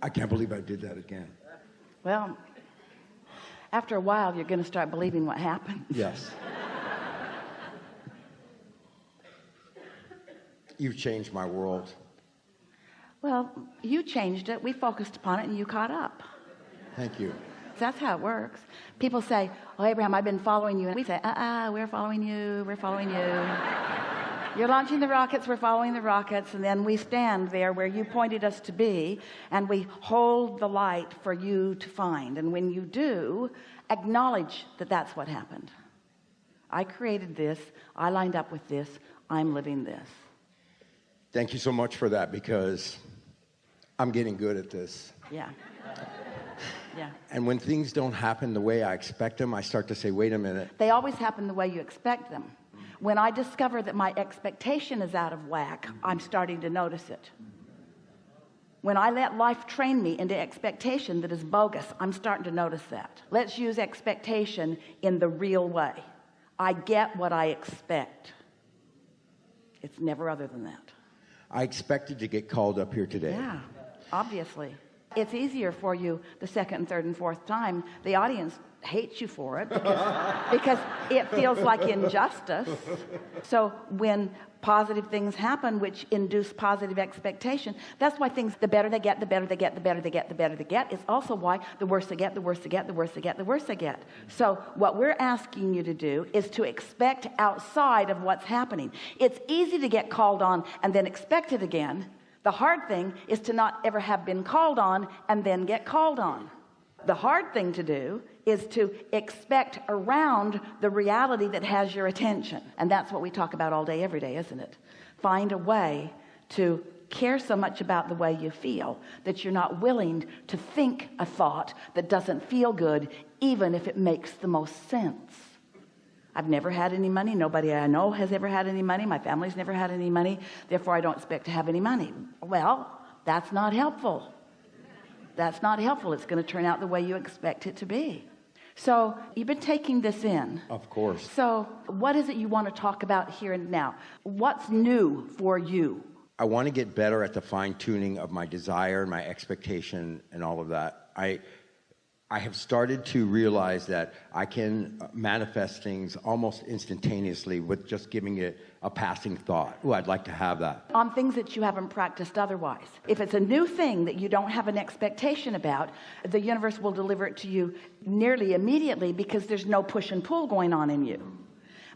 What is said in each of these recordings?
I can't believe I did that again. Well, after a while, you're going to start believing what happened. Yes. You've changed my world. Well, you changed it. We focused upon it and you caught up. Thank you. That's how it works. People say, oh, Abraham, I've been following you. And we say, we're following you. We're following you. You're launching the rockets. We're following the rockets. And then we stand there where you pointed us to be, and we hold the light for you to find. And when you do, acknowledge that that's what happened. I created this. I lined up with this. I'm living this. Thank you so much for that, because I'm getting good at this. Yeah. Yeah. And when things don't happen the way I expect them, I start to say, wait a minute. They always happen the way you expect them. When I discover that my expectation is out of whack, I'm starting to notice it. When I let life train me into expectation that is bogus, I'm starting to notice that. Let's use expectation in the real way. I get what I expect. It's never other than that. I expected to get called up here today. Yeah, obviously. It's easier for you the second and third and fourth time. The audience hates you for it because it feels like injustice. So when positive things happen which induce positive expectation, that's why things, the better they get, the better they get, the better they get, the better they get. It's also why the worse they get, the worse they get, the worse they get, the worse they get. So what we're asking you to do is to expect outside of what's happening. It's easy to get called on and then expect it again. The hard thing is to not ever have been called on and then get called on. The hard thing to do is to expect around the reality that has your attention. And that's what we talk about all day, every day, isn't it? Find a way to care so much about the way you feel that you're not willing to think a thought that doesn't feel good, even if it makes the most sense. I've never had any money. Nobody I know has ever had any money. My family's never had any money. Therefore, I don't expect to have any money. Well, that's not helpful. That's not helpful. It's going to turn out the way you expect it to be. So you've been taking this in. Of course. So what is it you want to talk about here and now? What's new for you? I want to get better at the fine-tuning of my desire and my expectation and all of that. I have started to realize that I can manifest things almost instantaneously with just giving it a passing thought. Oh, I'd like to have that. On things that you haven't practiced otherwise. If it's a new thing that you don't have an expectation about, the universe will deliver it to you nearly immediately because there's no push and pull going on in you.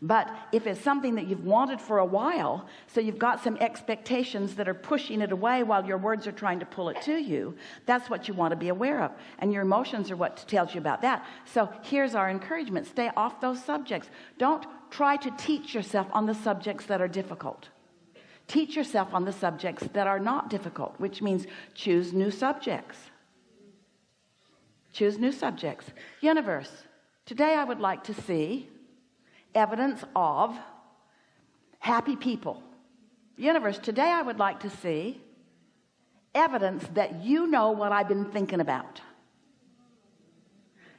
But if it's something that you've wanted for a while, so you've got some expectations that are pushing it away while your words are trying to pull it to you, that's what you want to be aware of. And your emotions are what tells you about that. So here's our encouragement. Stay off those subjects. Don't try to teach yourself on the subjects that are difficult. Teach yourself on the subjects that are not difficult, which means choose new subjects. Choose new subjects. Universe, today I would like to see evidence of happy people. Universe, today I would like to see evidence that you know what I've been thinking about.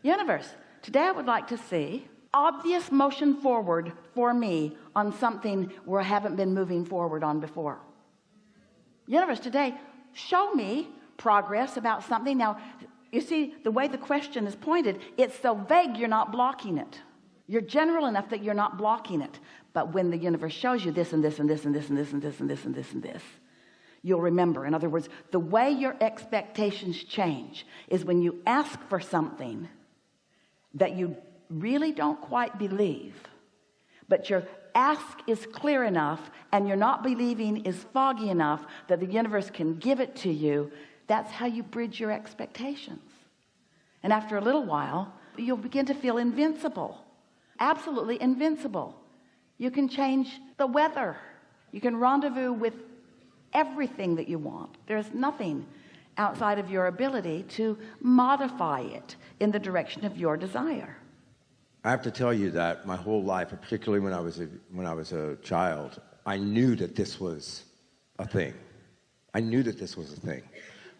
Universe, today I would like to see obvious motion forward for me on something where I haven't been moving forward on before. Universe, today show me progress about something. Now, you see, the way the question is pointed, it's so vague you're not blocking it. You're general enough that you're not blocking it. But when the universe shows you this and this and this and this and this and this and this and this and this, you'll remember. In other words, the way your expectations change is when you ask for something that you really don't quite believe, but your ask is clear enough and you're not believing is foggy enough that the universe can give it to you. That's how you bridge your expectations. And after a little while, you'll begin to feel invincible. Absolutely invincible. You can change the weather. You can rendezvous with everything that you want. There's nothing outside of your ability to modify it in the direction of your desire. I have to tell you that my whole life, particularly when I was a child, I knew that this was a thing. I knew that this was a thing.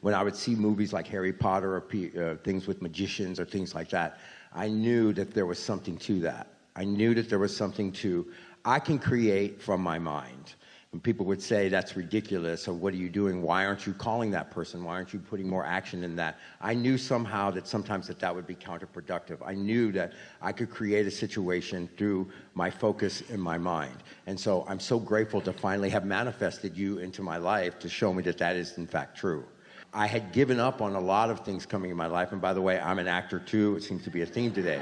When I would see movies like Harry Potter or things with magicians or things like that, I knew that there was something to that. I knew that there was something to, I can create from my mind. And people would say, that's ridiculous, or what are you doing? Why aren't you calling that person? Why aren't you putting more action in that? I knew somehow that sometimes that would be counterproductive. I knew that I could create a situation through my focus in my mind. And so I'm so grateful to finally have manifested you into my life to show me that that is in fact true. I had given up on a lot of things coming in my life. And by the way, I'm an actor too. It seems to be a theme today.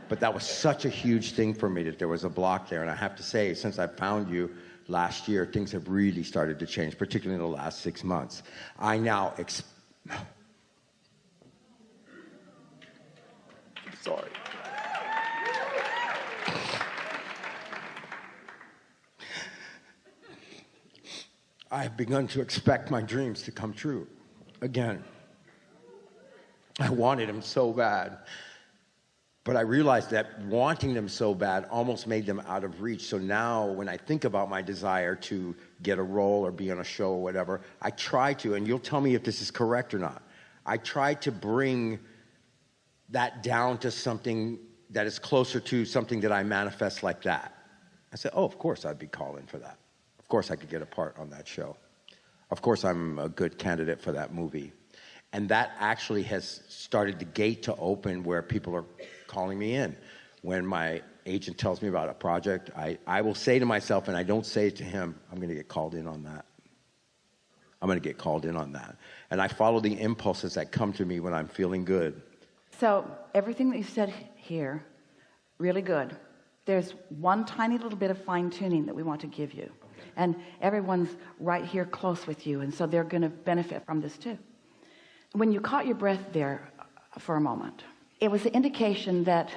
But that was such a huge thing for me that there was a block there. And I have to say, since I found you last year, things have really started to change, particularly in the last 6 months. I now sorry. I have begun to expect my dreams to come true again. I wanted them so bad. But I realized that wanting them so bad almost made them out of reach. So now when I think about my desire to get a role or be on a show or whatever, I try to, and you'll tell me if this is correct or not, I try to bring that down to something that is closer to something that I manifest like that. I said, oh, of course I'd be calling for that. Of course I could get a part on that show. Of course I'm a good candidate for that movie. And that actually has started the gate to open where people are calling me in. When my agent tells me about a project, I will say to myself, and I don't say it to him, I'm going to get called in on that. I'm going to get called in on that. And I follow the impulses that come to me when I'm feeling good. So everything that you said here, really good. There's one tiny little bit of fine-tuning that we want to give you. Okay. And everyone's right here close with you, and so they're going to benefit from this too. When you caught your breath there for a moment, it was the indication that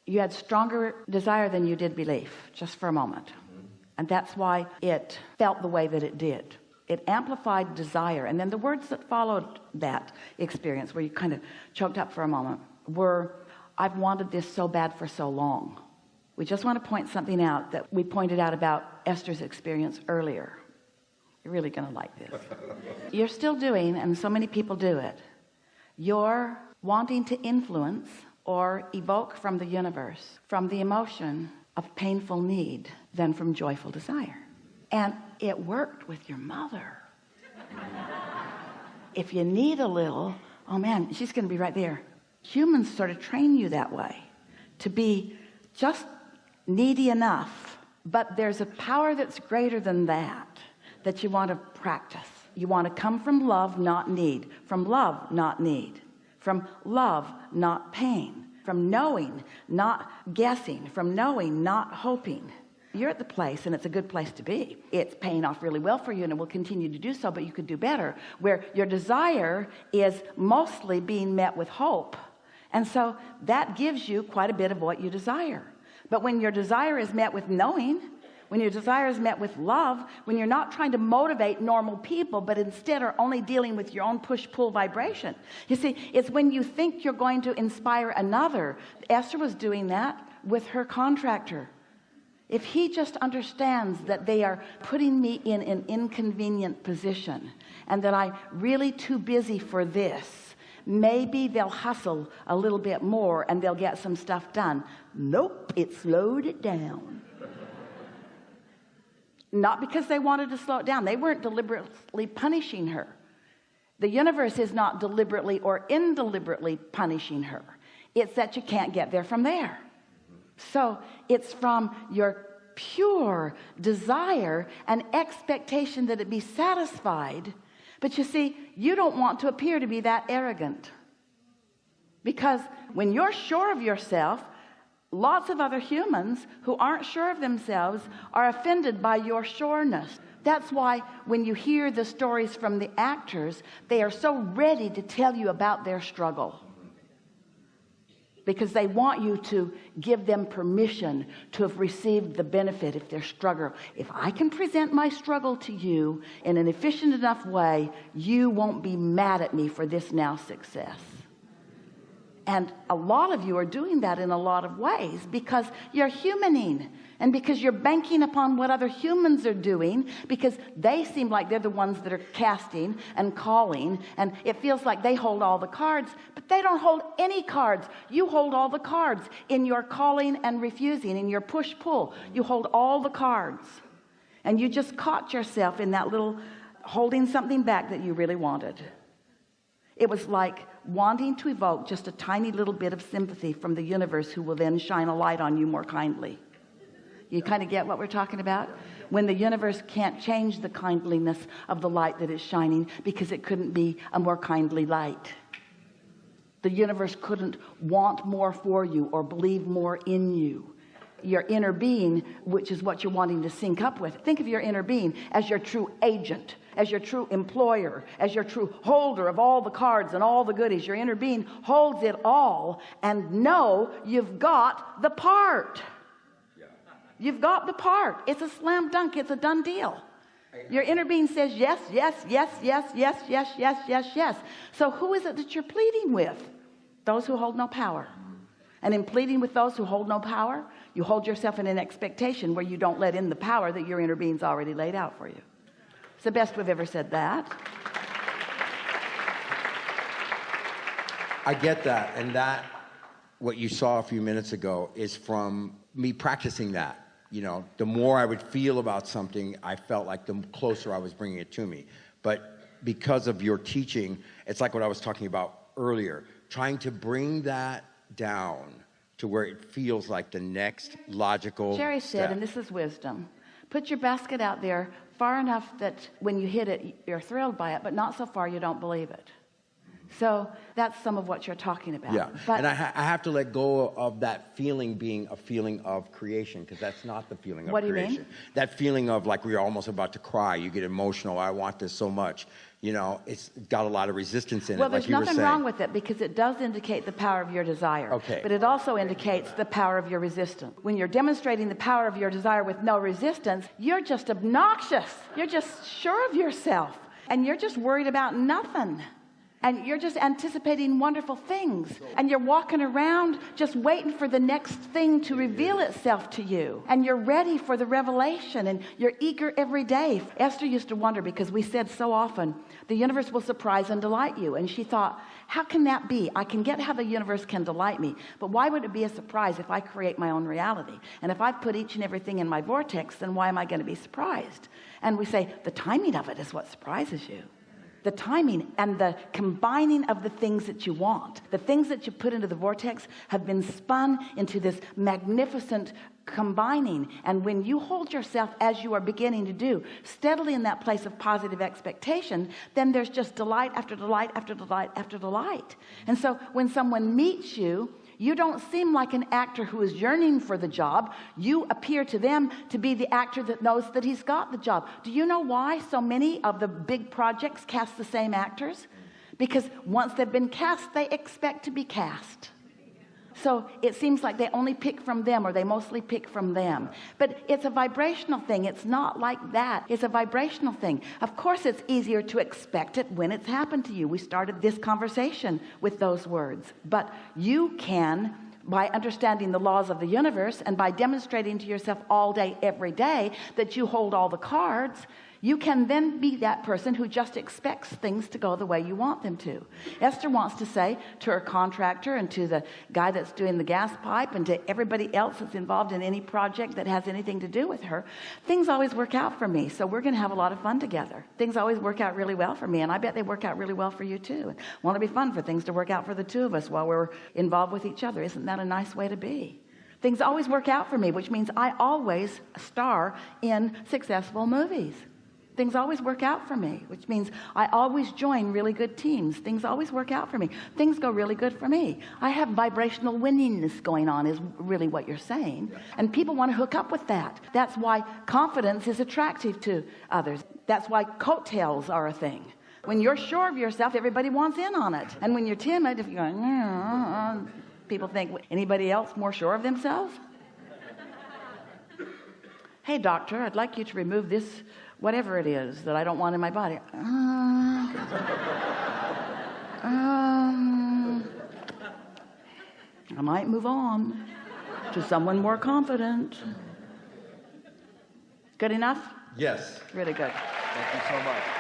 you had stronger desire than you did belief, just for a moment. Mm-hmm. And that's why it felt the way that it did. It amplified desire. And then the words that followed that experience, where you kind of choked up for a moment, were, I've wanted this so bad for so long. We just want to point something out that we pointed out about Esther's experience earlier. You're really going to like this. You're still doing, and so many people do it, you're wanting to influence or evoke from the universe, from the emotion of painful need than from joyful desire. And it worked with your mother. If you need a little, oh man, she's going to be right there. Humans sort of train you that way, to be just needy enough. But there's a power that's greater than that you want to practice. You want to come from love, not need. From love, not need. From love, not pain. From knowing, not guessing. From knowing, not hoping. You're at the place, and it's a good place to be. It's paying off really well for you, and it will continue to do so, but you could do better, where your desire is mostly being met with hope. And so that gives you quite a bit of what you desire. But when your desire is met with knowing, when your desire is met with love, when you're not trying to motivate normal people, but instead are only dealing with your own push-pull vibration. You see, it's when you think you're going to inspire another. Esther was doing that with her contractor. If he just understands that they are putting me in an inconvenient position and that I'm really too busy for this, maybe they'll hustle a little bit more and they'll get some stuff done. Nope, it slowed it down. Not because they wanted to slow it down. They weren't deliberately punishing her. The universe is not deliberately or indeliberately punishing her. It's that you can't get there from there. So it's from your pure desire and expectation that it be satisfied. But you see, you don't want to appear to be that arrogant. Because when you're sure of yourself, lots of other humans who aren't sure of themselves are offended by your sureness. That's why when you hear the stories from the actors, they are so ready to tell you about their struggle. Because they want you to give them permission to have received the benefit of their struggle. If I can present my struggle to you in an efficient enough way, you won't be mad at me for this now success. And a lot of you are doing that in a lot of ways because you're humaning. And because you're banking upon what other humans are doing, because they seem like they're the ones that are casting and calling, and it feels like they hold all the cards, but they don't hold any cards. You hold all the cards in your calling and refusing, in your push-pull. You hold all the cards. And you just caught yourself in that little holding something back that you really wanted. It was like wanting to evoke just a tiny little bit of sympathy from the universe, who will then shine a light on you more kindly. You kind of get what we're talking about? When the universe can't change the kindliness of the light that is shining, because it couldn't be a more kindly light. The universe couldn't want more for you or believe more in you. Your inner being, which is what you're wanting to sync up with. Think of your inner being as your true agent, as your true employer, as your true holder of all the cards and all the goodies. Your inner being holds it all, and know you've got the part. You've got the part. It's a slam dunk. It's a done deal. Your inner being says yes, yes, yes, yes, yes, yes, yes, yes, yes. So who is it that you're pleading with? Those who hold no power. And in pleading with those who hold no power, you hold yourself in an expectation where you don't let in the power that your inner being's already laid out for you. It's the best we've ever said that. I get that. And that, what you saw a few minutes ago, is from me practicing that. You know, the more I would feel about something, I felt like the closer I was bringing it to me. But because of your teaching, it's like what I was talking about earlier, trying to bring that down to where it feels like the next logical Jerry step. said, and this is wisdom, put your basket out there far enough that when you hit it, you're thrilled by it, but not so far you don't believe it. So that's some of what you're talking about. Yeah, but and I have to let go of that feeling being a feeling of creation, because that's not the feeling of What do you creation. mean? That feeling of like we're almost about to cry, you get emotional, I want this so much. You know, it's got a lot of resistance in Well, it, there's like you were nothing saying. wrong with it, because it does indicate the power of your desire. Okay. But it also indicates the power of your resistance. When you're demonstrating the power of your desire with no resistance, you're just obnoxious. You're just sure of yourself. And you're just worried about nothing. And you're just anticipating wonderful things. And you're walking around just waiting for the next thing to reveal itself to you. And you're ready for the revelation. And you're eager every day. Esther used to wonder, because we said so often, the universe will surprise and delight you. And she thought, how can that be? I can get how the universe can delight me. But why would it be a surprise if I create my own reality? And if I put each and everything in my vortex, then why am I going to be surprised? And we say, the timing of it is what surprises you. The timing and the combining of the things that you want. The things that you put into the vortex have been spun into this magnificent combining. And when you hold yourself, as you are beginning to do, steadily in that place of positive expectation, then there's just delight after delight after delight after delight. And so when someone meets you, you don't seem like an actor who is yearning for the job. You appear to them to be the actor that knows that he's got the job. Do you know why so many of the big projects cast the same actors? Because once they've been cast, they expect to be cast. So it seems like they only pick from them, or they mostly pick from them. But it's a vibrational thing. It's not like that. It's a vibrational thing. Of course, it's easier to expect it when it's happened to you. We started this conversation with those words. But you can, by understanding the laws of the universe and by demonstrating to yourself all day, every day, that you hold all the cards, you can then be that person who just expects things to go the way you want them to. Esther wants to say to her contractor and to the guy that's doing the gas pipe and to everybody else that's involved in any project that has anything to do with her, things always work out for me, so we're going to have a lot of fun together. Things always work out really well for me, and I bet they work out really well for you too. And won't it be fun for things to work out for the two of us while we're involved with each other? Isn't that a nice way to be? Things always work out for me, which means I always star in successful movies. Things always work out for me, which means I always join really good teams. Things always work out for me. Things go really good for me. I have vibrational winningness going on, is really what you're saying. And people want to hook up with that. That's why confidence is attractive to others. That's why coattails are a thing. When you're sure of yourself, everybody wants in on it. And when you're timid, if you're going, people think, anybody else more sure of themselves? Hey, doctor, I'd like you to remove this whatever it is that I don't want in my body. I might move on to someone more confident. Good enough? Yes. Really good. Thank you so much.